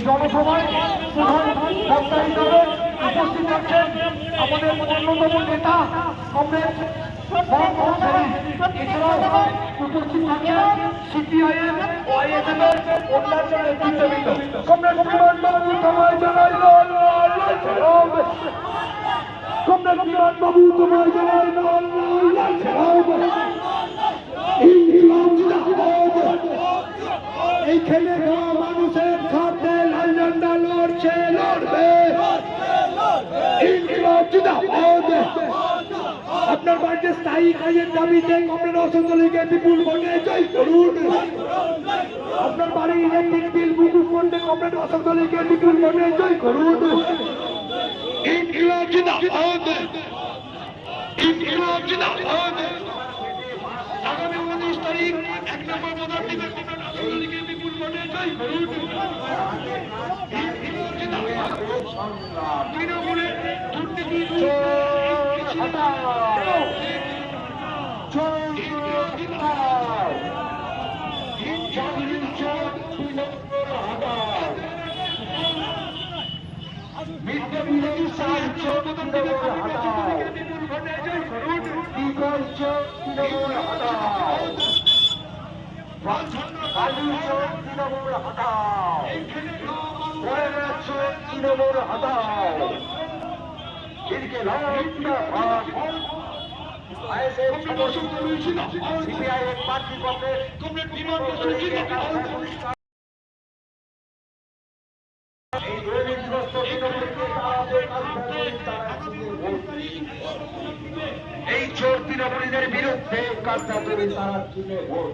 জনসভায় প্রধান বক্তা হিসাবে উপস্থিত আছেন আমাদের অন্যতম নেতা কমরেড এছাড়াও উপস্থিত আছেন সিপিআইএম ও আইএসএফের অন্যান্য নেতৃত্ববৃন্দ। কমরেড বিমানবাবু তোমায় জানাই কমরেড বিমানবাবু তোমায় জানাই এই খেলে খাওয়া মানুষের সাথে লাল ঝান্ডা লড়ছে লড়বে ইনকিলাব জিন্দাবাদ। আপনার বাড়িতে স্থায়ী কাজের দাবিতে কমরেড অসন্ত লীগের বিপুল ভোটে জয় করুন। আপনার বাড়ির ইলেকট্রিক বিল মুকুব করতে কমরেড অসন্ত লীগের বিপুল ভোটে জয় করুন। ইনকিলাব জিন্দাবাদ ইনকিলাব জিন্দাবাদ। আগামী 19 তারিখ 1 নম্বর ভোটার দিবে কমরেড অসন্ত লীগের বিপুল ভোটে জয় করুন। ইনকিলাব জিন্দাবাদ। তৃণমূলের দুর্নীতি এই চোর তৃণমূলীদের বিরুদ্ধে কার্যকরী তারা ভোট